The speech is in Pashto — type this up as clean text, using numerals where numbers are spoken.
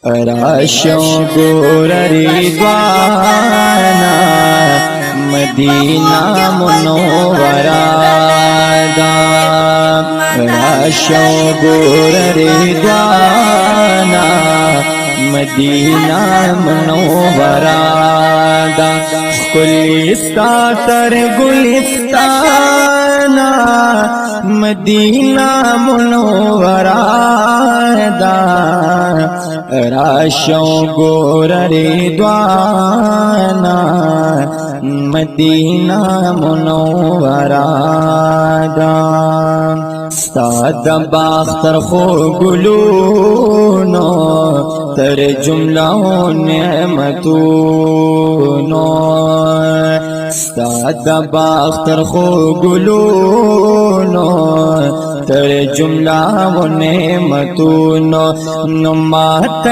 راشو گور رضوانا مدینہ منورہ دا راشو گور رضوانا مدینہ منورہ دا گلستا تر گلستانا مدینہ منورہ دا راشو گور رضوانا مدینہ منورہ دا استاد باختر خو گلونو تر جملہ نعمتونو استاد باختر خو گلونو تر جملہ نعمتونو نمات